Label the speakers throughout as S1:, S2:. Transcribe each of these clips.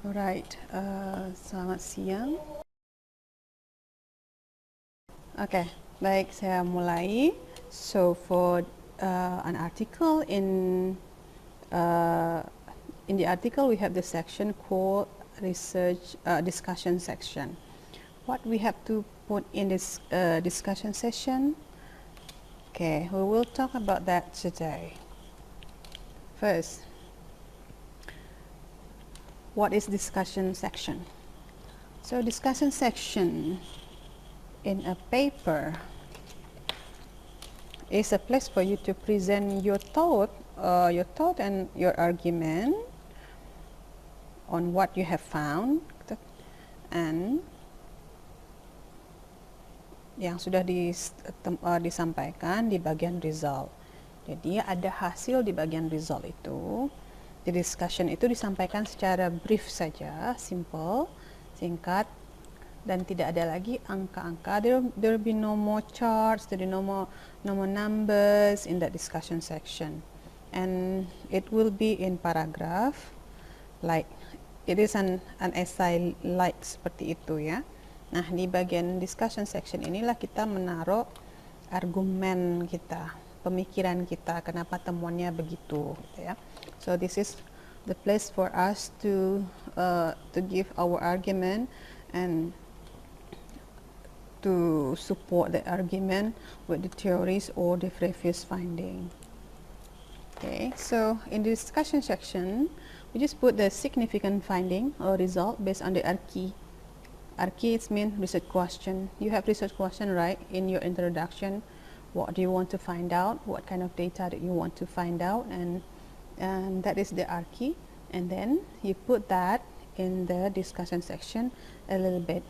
S1: Alright, selamat siang. Okay, baik, saya mulai. So for an article in the article we have the section called research discussion section. What we have to put in this discussion session? Okay, we will talk about that today. First, what is discussion section? So discussion section in a paper is a place for you to present your thought and your argument on what you have found and yang sudah disampaikan di bagian result. Jadi ada hasil di bagian result itu. Di discussion itu disampaikan secara brief saja, simple, singkat, dan tidak ada lagi angka-angka. There will be no more charts, there will be no more numbers in that discussion section, and it will be in paragraph, like it is an essay like seperti itu ya. Nah, di bagian discussion section inilah kita menaruh argumen kita, pemikiran kita, kenapa temuannya begitu, gitu ya. So this is the place for us to give our argument and to support the argument with the theories or the previous finding. Okay, so in the discussion section, we just put the significant finding or result based on the RKI. RKI is mean research question. You have research question, right, in your introduction. What do you want to find out? What kind of data that you want to find out? And that is the RKI. And then you put that in the discussion section a little bit.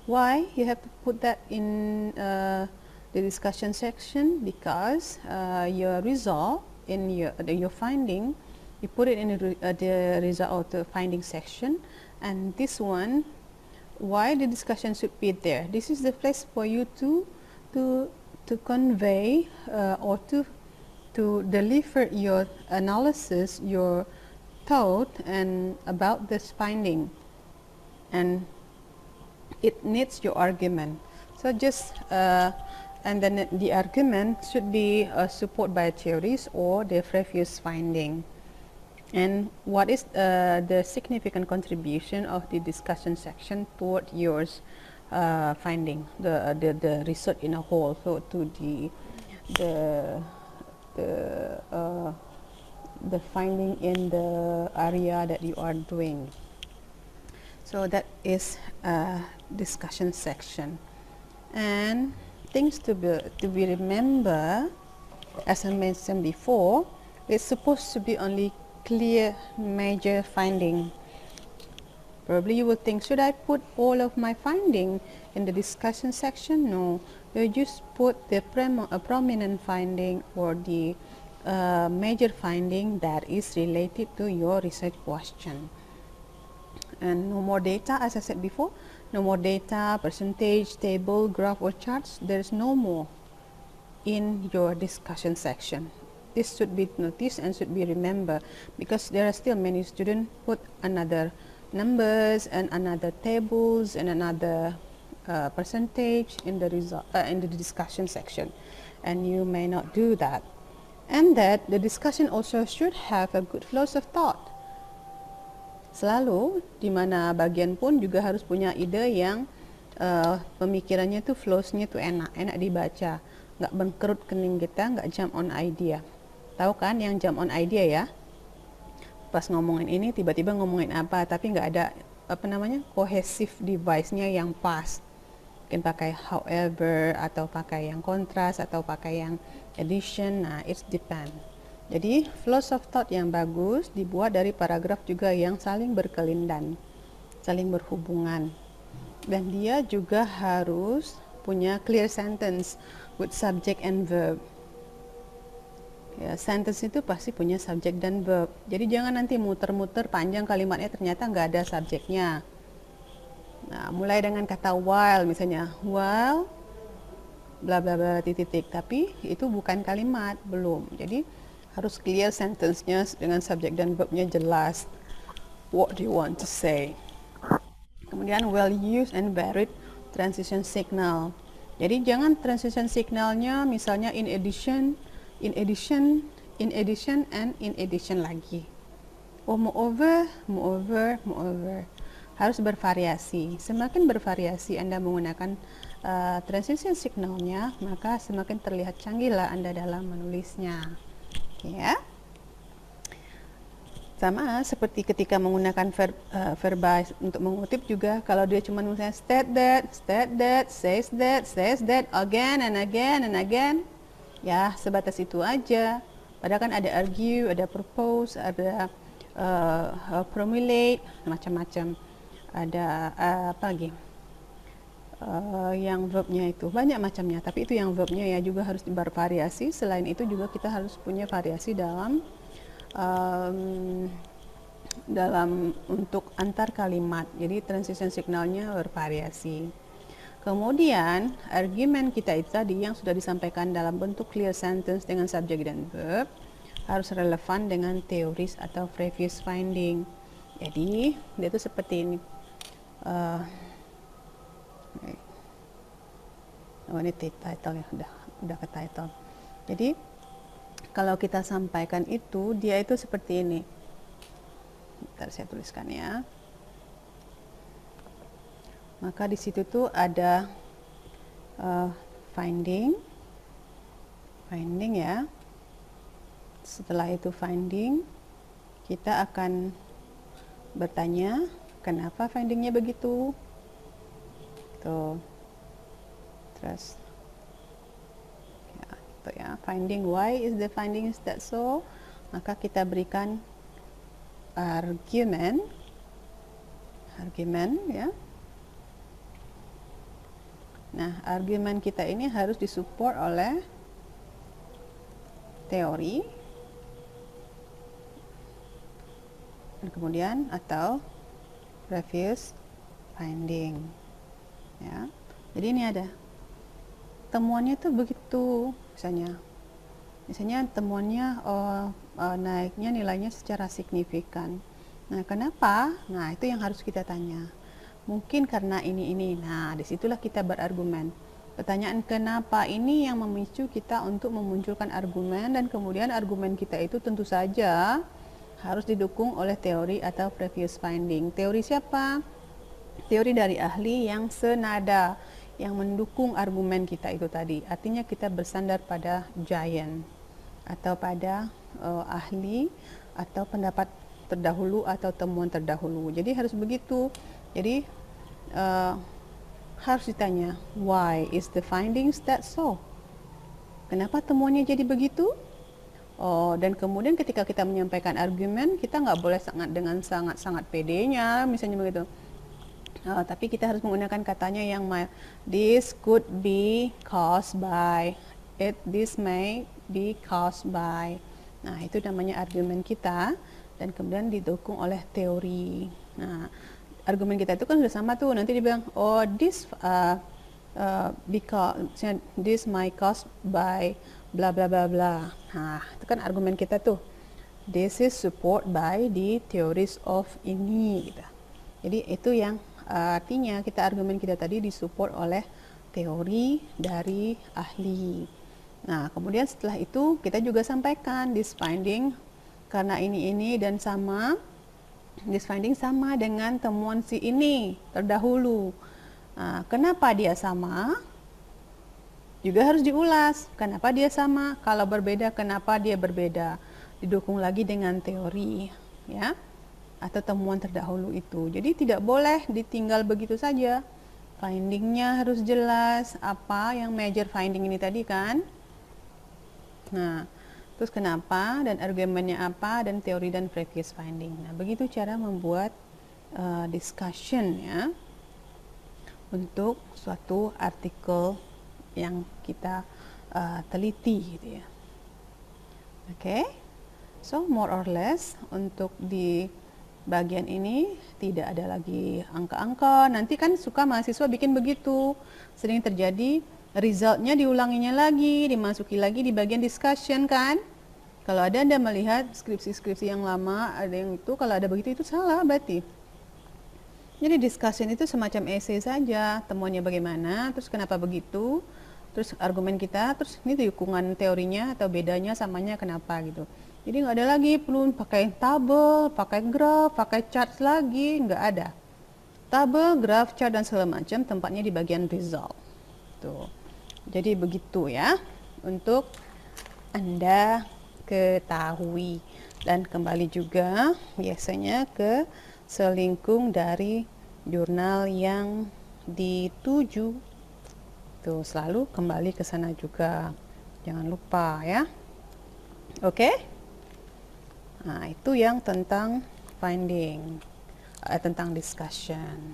S1: Why you have to put that in the discussion section? Because your result in your finding, you put it in the result of the finding section, and this one, why the discussion should be there? This is the place for you to convey or to deliver your analysis, your thought, and about this finding, and it needs your argument. So just and then the argument should be supported by theories or the previous finding. And what is the significant contribution of the discussion section toward your finding, the research in a whole, so to the finding in the area that you are doing. So that is a discussion section. And things to be remember, as I mentioned before, it's supposed to be only clear major finding. Probably you will think, should I put all of my finding in the discussion section? No, you just put the prominent finding or the major finding that is related to your research question. And no more data, as I said before, no more data, percentage, table, graph or charts. There's no more in your discussion section. This should be noticed and should be remembered, because there are still many students put another numbers and another tables and another percentage in the result in the discussion section, and you may not do that. And that the discussion also should have a good flow of thought. Selalu di mana bagian pun juga harus punya ide yang pemikirannya tuh flows-nya tuh enak dibaca, nggak bengkerut kening kita, nggak jump on idea. Tahu kan yang jump on idea ya? Pas ngomongin ini tiba-tiba ngomongin apa, tapi nggak ada cohesive device-nya yang pas. Mungkin pakai however atau pakai yang kontras atau pakai yang addition. Nah, it depend. Jadi flow of thought yang bagus dibuat dari paragraf juga yang saling berkelindan, saling berhubungan, dan dia juga harus punya clear sentence with subject and verb. Ya, sentence itu pasti punya subject dan verb. Jadi jangan nanti muter-muter panjang kalimatnya ternyata nggak ada subjeknya. Nah, mulai dengan kata while misalnya, while bla bla bla titik-titik, tapi itu bukan kalimat, belum. Jadi harus clear sentence-nya dengan subjek dan verb-nya jelas. what do you want to say. Kemudian well used and varied transition signal. Jadi jangan transition signalnya misalnya in addition, in addition, in addition, and in addition lagi. Oh, moreover, moreover, moreover. Harus bervariasi. Semakin bervariasi Anda menggunakan transition signalnya, maka semakin terlihat canggihlah Anda dalam menulisnya. Ya. Sama seperti ketika menggunakan verba untuk mengutip juga, kalau dia cuma misalnya state that, says that, again and again and again, ya sebatas itu aja. Padahal kan ada argue, ada propose, ada formulate, macam-macam. Ada apa lagi? Yang verbnya itu banyak macamnya, tapi itu yang verbnya ya juga harus bervariasi. Selain itu juga kita harus punya variasi dalam untuk antar kalimat. Jadi transition signalnya bervariasi. Kemudian argumen kita itu tadi yang sudah disampaikan dalam bentuk clear sentence dengan subjek dan verb harus relevan dengan teoris atau previous finding. Jadi dia itu seperti ini. Ini title ya, udah ke title. Jadi kalau kita sampaikan itu, dia itu seperti ini. Bentar saya tuliskan ya. Maka di situ tuh ada finding ya. Setelah itu finding, kita akan bertanya, kenapa findingnya begitu? Tuh. Terus ya, finding, why is the finding is that so, maka kita berikan argumen ya. Nah, argumen kita ini harus disupport oleh teori dan kemudian atau previous finding ya. Jadi ini ada temuannya tuh begitu, misalnya temuannya naiknya nilainya secara signifikan. Nah, kenapa? Nah, itu yang harus kita tanya. Mungkin karena ini. Nah, disitulah kita berargumen. Pertanyaan kenapa ini yang memicu kita untuk memunculkan argumen, dan kemudian argumen kita itu tentu saja harus didukung oleh teori atau previous finding. Teori siapa? Teori dari ahli yang senada, yang mendukung argumen kita itu tadi. Artinya kita bersandar pada giant atau pada ahli atau pendapat terdahulu atau temuan terdahulu. Jadi harus begitu. Jadi harus ditanya, why is the findings that so? Kenapa temuannya jadi begitu? Dan kemudian ketika kita menyampaikan argumen, kita nggak boleh dengan sangat pedenya, misalnya begitu. Tapi kita harus menggunakan katanya yang this could be caused by, this may be caused by. Nah, itu namanya argumen kita, dan kemudian didukung oleh teori. Nah, argumen kita itu kan sudah sama tuh. Nanti dibilang, this because this may caused by bla bla bla bla. Nah, itu kan argumen kita tuh. This is support by the theories of ini gitu. Jadi itu yang artinya argumen kita tadi disupport oleh teori dari ahli. Nah, kemudian setelah itu kita juga sampaikan this finding karena ini dan sama, this finding sama dengan temuan si ini terdahulu. Nah, kenapa dia sama? Juga harus diulas. Kenapa dia sama? Kalau berbeda, kenapa dia berbeda? Didukung lagi dengan teori, ya, atau temuan terdahulu itu. Jadi tidak boleh ditinggal begitu saja. Findingnya harus jelas, apa yang major finding ini tadi kan. Nah, terus kenapa dan argumennya apa dan teori dan previous finding. Nah, begitu cara membuat discussion ya untuk suatu artikel yang kita teliti gitu ya. Oke. So more or less untuk di bagian ini tidak ada lagi angka-angka. Nanti kan suka mahasiswa bikin begitu. Sering terjadi resultnya diulanginya lagi, dimasuki lagi di bagian discussion kan. Kalau ada Anda melihat skripsi-skripsi yang lama, ada yang itu, kalau ada begitu itu salah berarti. Jadi discussion itu semacam essay saja, temuannya bagaimana, terus kenapa begitu, terus argumen kita, terus ini dukungan teorinya atau bedanya samanya kenapa gitu. Jadi nggak ada lagi perlu pakai tabel, pakai graph, pakai chart lagi, nggak ada. Tabel, graph, chart dan segala macam tempatnya di bagian result. Tuh. Jadi begitu ya untuk Anda ketahui, dan kembali juga biasanya ke selingkung dari jurnal yang dituju. Tuh, selalu kembali ke sana juga. Jangan lupa ya. Oke? Nah, itu yang tentang finding, tentang discussion.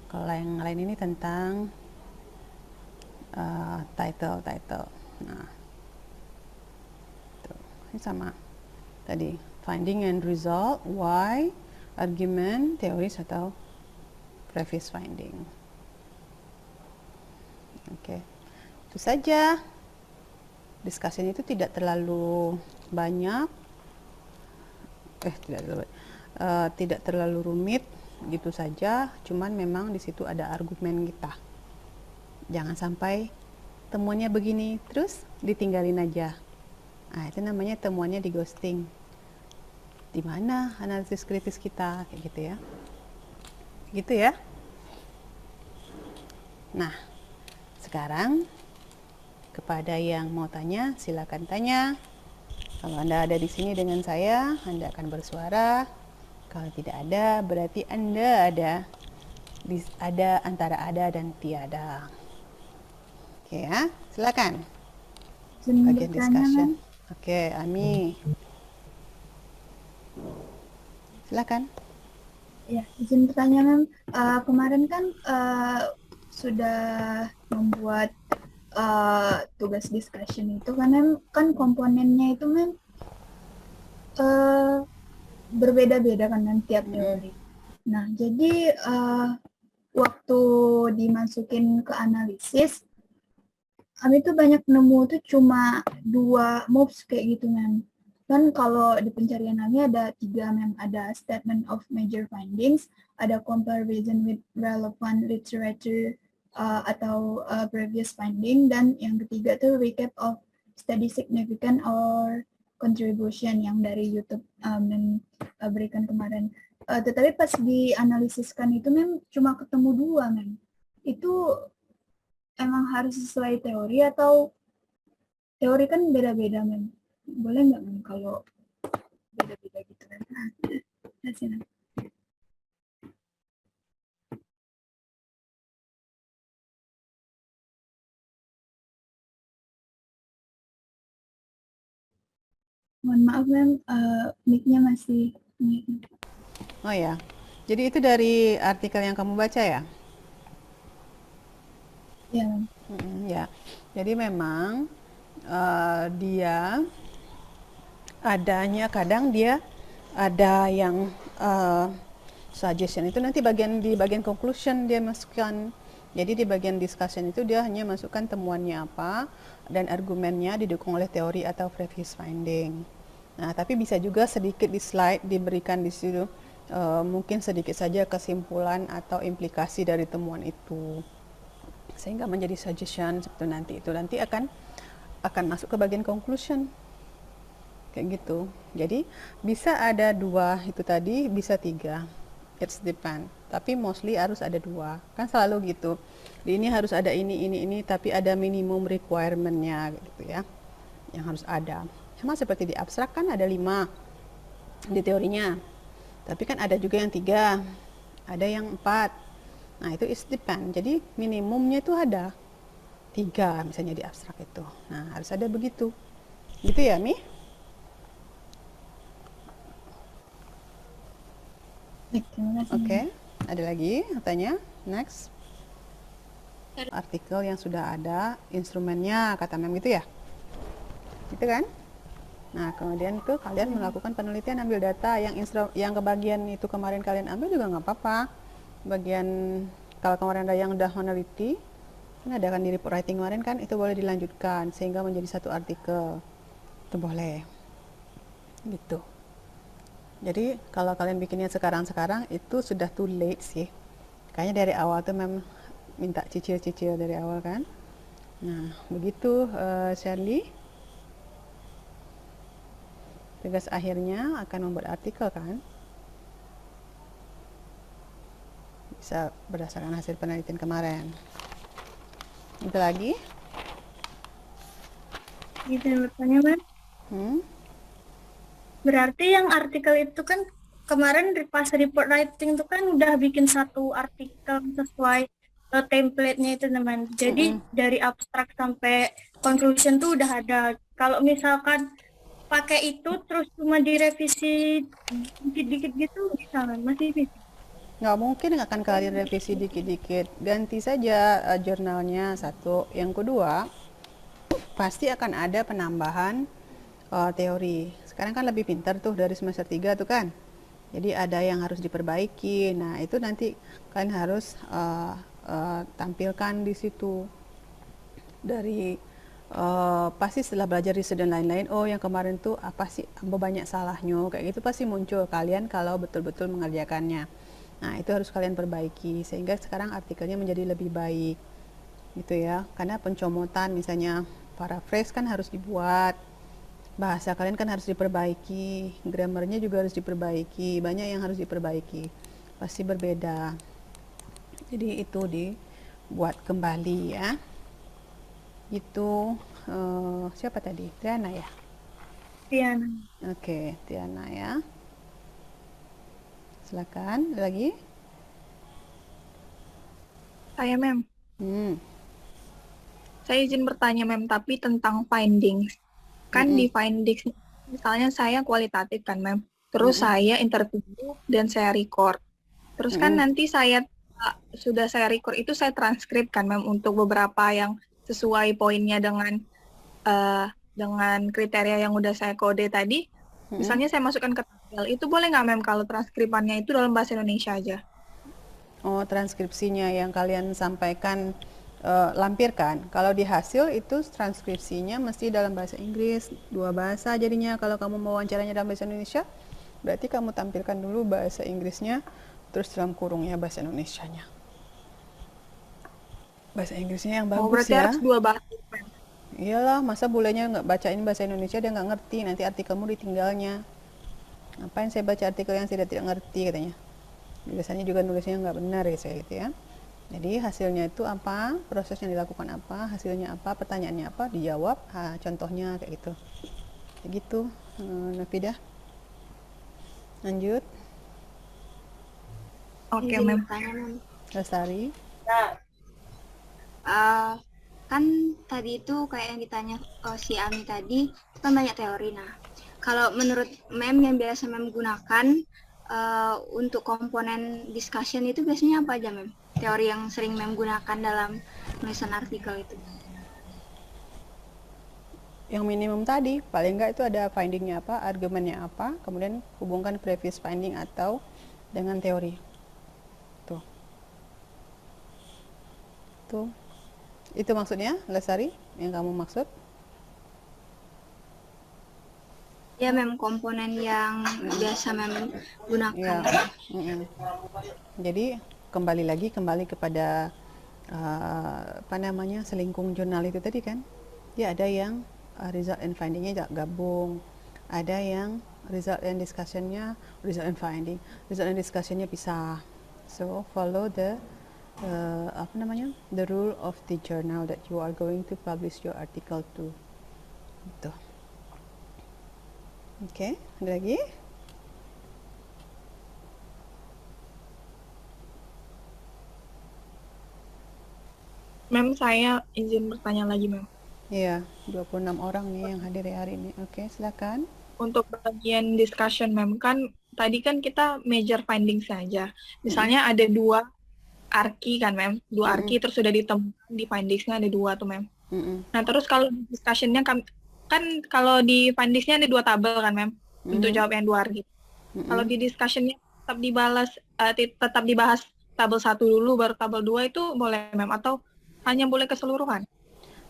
S1: Kalau yang lain ini tentang title. Nah, tuh, ini sama tadi, finding and result, why, argument, teoris atau previous finding. Oke, itu saja. Discussion itu tidak terlalu banyak, tidak terlalu rumit, gitu saja. Cuman memang di situ ada argumen kita. Jangan sampai temuannya begini terus ditinggalin aja. Nah, itu namanya temuannya di ghosting. Di mana analisis kritis kita, kayak gitu ya. Gitu ya. Nah, sekarang kepada yang mau tanya, silakan tanya. Kalau Anda ada di sini dengan saya, Anda akan bersuara. Kalau tidak ada, berarti Anda ada antara ada dan tiada. Oke ya, silakan. Bagian discussion. Oke, Ami. Silakan.
S2: Ya, izin bertanya, Mem. Kemarin kan sudah membuat tugas discussion itu kan, Mem, kan komponennya itu, Mem, berbeda-beda kan, Mem, tiap teori. Nah, jadi waktu dimasukin ke analisis, kami tuh banyak nemu tuh cuma 2 moves kayak gitu, Mem. Kan kalau di pencarian kami ada 3, Mem. Ada statement of major findings, ada comparison with relevant literature atau previous finding, dan yang ketiga tuh recap of study significant or contribution yang dari YouTube berikan kemarin. Tetapi pas dianalisiskan itu, Mem, cuma ketemu 2, Mem. Itu emang harus sesuai teori atau teori kan beda-beda, Mem? Boleh nggak, Mem, kalau beda-beda gitu kan? Terima Mem. Mohon maaf, Mem, mic-nya masih mute.
S1: Oh ya, jadi itu dari artikel yang kamu baca ya?
S2: Ya, Mem.
S1: Ya, jadi memang dia adanya, kadang dia ada yang suggestion itu nanti di bagian conclusion dia masukkan. Jadi di bagian discussion itu dia hanya masukkan temuannya apa dan argumennya didukung oleh teori atau previous finding. Nah, tapi bisa juga sedikit di slide diberikan di situ, mungkin sedikit saja kesimpulan atau implikasi dari temuan itu, sehingga menjadi suggestion seperti nanti akan masuk ke bagian conclusion. Kayak gitu. Jadi bisa ada 2 itu tadi, bisa 3. It's depend. Tapi mostly harus ada 2. Kan selalu gitu. Di ini harus ada ini, tapi ada minimum requirement-nya gitu ya. Yang harus ada. Sama seperti di abstrak kan ada 5 di teorinya. Tapi kan ada juga yang 3, ada yang 4. Nah, itu is depend. Jadi minimumnya itu ada 3 misalnya di abstrak itu. Nah, harus ada begitu. Gitu ya, Mi? Oke, ada lagi katanya. Next. Artikel yang sudah ada instrumennya, kata Mem gitu ya? Gitu kan? Nah, kemudian tuh kalian melakukan penelitian, ambil data yang kebagian itu kemarin kalian ambil juga nggak apa-apa. Bagian kalau kemarin ada yang udah meneliti, kan ada kan di report writing kemarin kan, itu boleh dilanjutkan sehingga menjadi satu artikel. Itu boleh. gitu. Jadi kalau kalian bikinnya sekarang-sekarang itu sudah too late sih. Kayaknya dari awal tuh memang minta cicil-cicil dari awal kan. Nah, begitu Shirley. Tugas akhirnya akan membuat artikel kan. Bisa berdasarkan hasil penelitian kemarin. Itu lagi?
S2: Izin bertanya, Mem.
S1: Hmm?
S2: Berarti yang artikel itu kan kemarin pas report writing itu kan udah bikin satu artikel sesuai template-nya itu teman. Jadi dari abstrak sampai conclusion tuh udah ada. Kalau misalkan pakai itu terus cuma direvisi dikit-dikit gitu bisa kan? Masih bisa.
S1: Nggak mungkin akan kalian revisi dikit-dikit. Ganti saja jurnalnya satu. Yang kedua, pasti akan ada penambahan teori. Sekarang kan lebih pintar tuh dari semester 3 tuh kan. Jadi ada yang harus diperbaiki. Nah, itu nanti kalian harus tampilkan di situ. Dari pasti setelah belajar riset dan lain-lain, oh yang kemarin tuh apa sih banyak salahnya, kayak gitu pasti muncul kalian kalau betul-betul mengerjakannya. Nah, itu harus kalian perbaiki sehingga sekarang artikelnya menjadi lebih baik gitu ya. Karena pencomotan misalnya paraphrase kan harus dibuat, bahasa kalian kan harus diperbaiki, grammarnya juga harus diperbaiki, banyak yang harus diperbaiki, pasti berbeda. Jadi itu dibuat kembali ya. Itu siapa tadi? Tiana ya?
S2: Tiana.
S1: Oke, Tiana ya. Silakan lagi.
S3: Saya, Mem.
S1: Hmm.
S3: Saya izin bertanya, Mem, tapi tentang findings. Kan di findings, misalnya saya kualitatif kan, Mem. Terus saya interview dan saya record. Terus kan nanti saya sudah saya record itu saya transkrip kan, Mem, untuk beberapa yang sesuai poinnya dengan kriteria yang udah saya kode tadi. Misalnya saya masukkan ke tabel, itu boleh nggak, Mem, kalau transkripannya itu dalam bahasa Indonesia aja?
S1: Oh, transkripsinya yang kalian sampaikan lampirkan. Kalau di hasil itu transkripsinya mesti dalam bahasa Inggris, dua bahasa jadinya. Kalau kamu mau wawancaranya dalam bahasa Indonesia, berarti kamu tampilkan dulu bahasa Inggrisnya, terus dalam kurungnya bahasa Indonesianya. Bahasa Inggrisnya yang bagus
S3: berarti
S1: ya.
S3: harus dua bahasa, Mem.
S1: Iyalah, masa bolehnya nggak bacain bahasa Indonesia dia nggak ngerti, nanti artikelmu ditinggalnya. Ngapain saya baca artikel yang saya tidak ngerti katanya. Biasanya juga nulisnya nggak benar ya saya gitu ya. Jadi hasilnya itu apa, proses yang dilakukan apa, hasilnya apa, pertanyaannya apa, dijawab, contohnya kayak gitu. Kayak gitu, Nafidah. Lanjut.
S3: Oke,
S4: Izin
S3: Mem.
S4: bertanya, Mem.
S1: Lestari.
S4: Kan tadi itu kayak yang ditanya si Ami tadi, itu kan banyak teori. Nah, kalau menurut Mem yang biasa Mem gunakan untuk komponen discussion itu biasanya apa aja, Mem? Teori yang sering Mem gunakan dalam penulisan artikel itu?
S1: Yang minimum tadi, paling enggak itu ada findingnya apa, argumennya apa, kemudian hubungkan previous finding atau dengan teori. Tuh. Tuh. Itu maksudnya, Lestari, yang kamu maksud?
S4: Ya, Mem, komponen yang biasa Mem gunakan.
S1: Ya. Jadi kembali kepada selingkung jurnal itu tadi kan, dia ada yang result and findingnya gabung, ada yang result and discussionnya result and finding, result and discussionnya pisah. So follow the the rule of the journal that you are going to publish your article to. Gitu. Oke, ada lagi?
S3: Mem, saya izin bertanya lagi, Mem.
S1: Iya, 26 orang nih yang hadir hari ini. Oke, silakan.
S3: Untuk bagian discussion, Mem, kan tadi kan kita major findings saja. Misalnya ada dua arki kan, Mem. Dua arki terus sudah ditemukan di findingsnya ada dua tuh, Mem. Nah, terus kalau di discussionnya kan kalau di findingsnya ada dua tabel kan, Mem, untuk jawab yang dua arki. Kalau di discussionnya tetap dibahas tabel 1 dulu baru tabel 2 itu boleh, Mem, atau hanya boleh keseluruhan?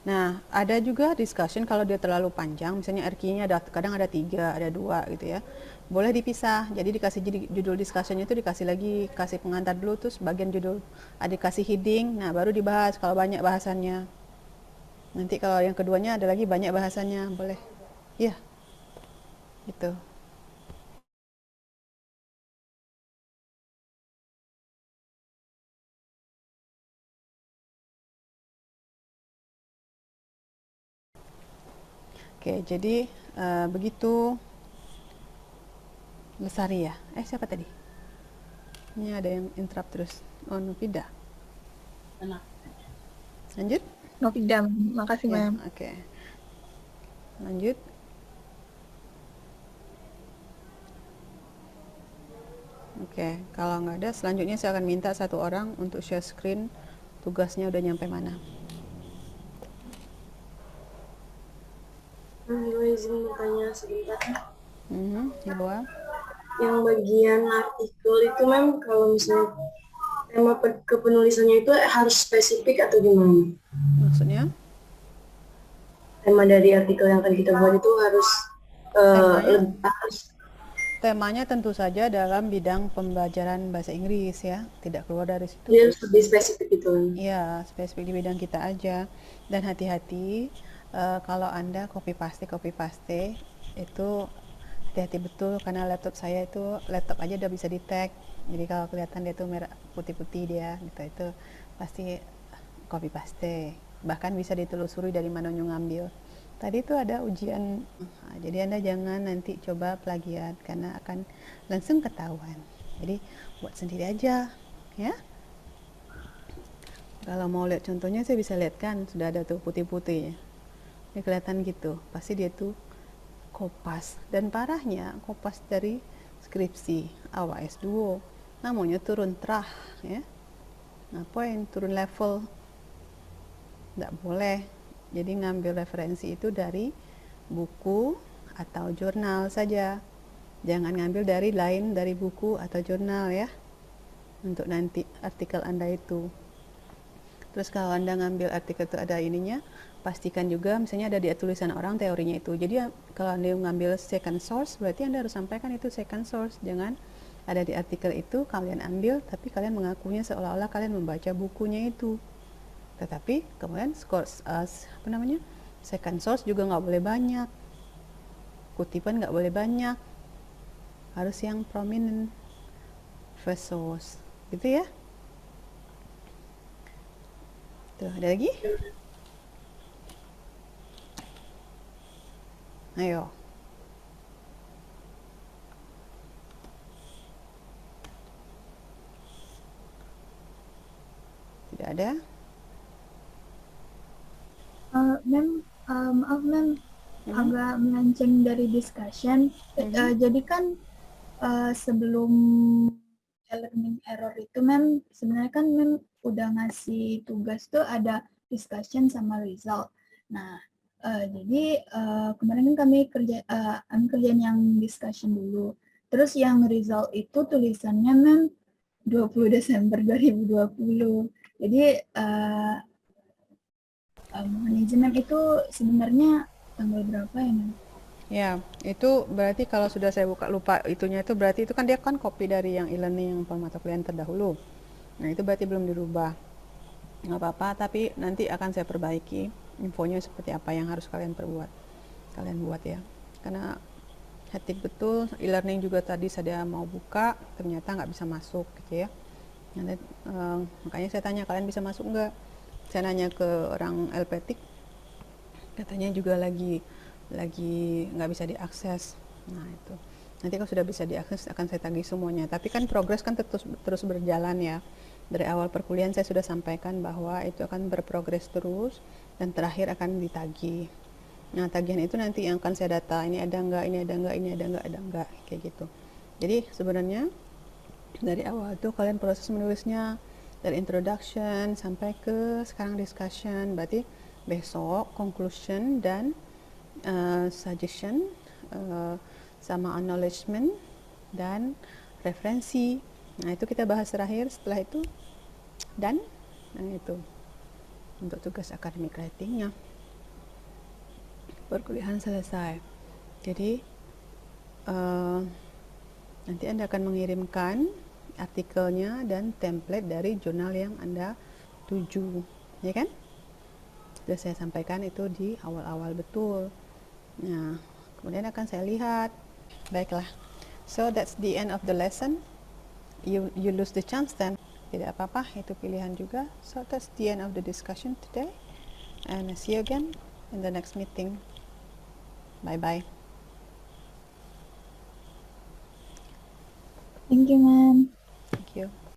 S1: Nah, ada juga discussion kalau dia terlalu panjang, misalnya RQ-nya kadang ada 3, ada 2 gitu ya. Boleh dipisah, jadi dikasih judul discussion itu dikasih lagi, kasih pengantar dulu, terus bagian judul ada dikasih heading, nah baru dibahas kalau banyak bahasannya. Nanti kalau yang keduanya ada lagi banyak bahasannya, boleh. Iya, gitu. Oke, jadi begitu Lesari ya. Siapa tadi? Ini ada yang interrupt terus. Oh, Nupida. Lanjut?
S3: Novida, makasih
S1: Ya,
S3: mem.
S1: oke. Lanjut. Oke, kalau nggak ada, selanjutnya saya akan minta satu orang untuk share screen. Tugasnya udah nyampe mana?
S5: Gue izin bertanya sebentar.
S1: Hilwa.
S5: Yang bagian artikel itu kalau misalnya tema kepenulisannya itu harus spesifik atau gimana?
S1: Maksudnya?
S5: Tema dari artikel yang akan kita buat itu harus
S1: Temanya tentu saja dalam bidang pembelajaran bahasa Inggris ya, tidak keluar dari situ.
S5: Dia lebih spesifik itu.
S1: Iya, spesifik di bidang kita aja. Dan hati-hati kalau Anda copy paste itu hati-hati betul, karena laptop saya itu laptop aja udah bisa di tag. Jadi kalau kelihatan dia tuh merah putih-putih dia gitu, itu pasti copy paste. Bahkan bisa ditelusuri dari mana ngambil. Tadi itu ada ujian, jadi Anda jangan nanti coba plagiat karena akan langsung ketahuan. Jadi buat sendiri aja ya. Kalau mau lihat contohnya saya bisa lihat kan, sudah ada tuh putih-putihnya. Ini kelihatan gitu, pasti dia tuh kopas. Dan parahnya kopas dari skripsi awal S2. Namanya turun trah ya. Ngapain turun level? Nggak boleh. Jadi ngambil referensi itu dari buku atau jurnal saja. Jangan ngambil dari buku atau jurnal ya. Untuk nanti artikel Anda itu. Terus kalau Anda ngambil artikel itu ada ininya, pastikan juga misalnya ada di tulisan orang teorinya itu. Jadi kalau Anda ngambil second source, berarti Anda harus sampaikan itu second source. Jangan ada di artikel itu kalian ambil, tapi kalian mengakunya seolah-olah kalian membaca bukunya itu. Tetapi kemudian second source juga nggak boleh banyak, kutipan nggak boleh banyak, harus yang prominent. First source gitu ya. Tuh, ada lagi? Ayo. Tidak ada?
S2: Maaf agak melenceng dari discussion. Jadi kan sebelum learning error itu sebenarnya kan udah ngasih tugas tuh ada discussion sama result. Nah, jadi kemarin kan kami kerjain yang discussion dulu. Terus yang result itu tulisannya 20 Desember 2020. Jadi manajemen itu sebenarnya tanggal berapa ya, Mem?
S1: Ya, itu berarti kalau sudah saya lupa itunya itu berarti itu kan dia kan copy dari yang e-learning yang mata kuliah terdahulu. Nah, itu berarti belum dirubah. Nggak apa-apa, tapi nanti akan saya perbaiki infonya seperti apa yang harus kalian buat ya. Karena hati betul e-learning juga tadi saya mau buka, ternyata nggak bisa masuk gitu ya. Nanti, makanya saya tanya kalian bisa masuk nggak? Saya nanya ke orang LPTIK, katanya juga lagi nggak bisa diakses. Nah itu nanti kalau sudah bisa diakses akan saya tagih semuanya. Tapi kan progres kan terus berjalan ya. Dari awal perkuliahan saya sudah sampaikan bahwa itu akan berprogres terus dan terakhir akan ditagih. Nah tagihan itu nanti yang akan saya data, ini ada nggak, ini ada nggak, ini ada nggak, kayak gitu. Jadi sebenarnya dari awal tuh kalian proses menulisnya dari introduction sampai ke sekarang discussion, berarti besok conclusion dan suggestion sama acknowledgement dan referensi. Nah itu kita bahas terakhir, setelah itu dan itu untuk tugas academic writing-nya. perkuliahan selesai. Jadi nanti Anda akan mengirimkan artikelnya dan template dari jurnal yang Anda tuju, ya kan? Sudah saya sampaikan itu di awal-awal betul. Nah, kemudian akan saya lihat. Baiklah. So that's the end of the lesson. You lose the chance then. Tidak apa-apa, itu pilihan juga. So that's the end of the discussion today. And see you again in the next meeting. Bye-bye.
S2: Thank you, ma'am.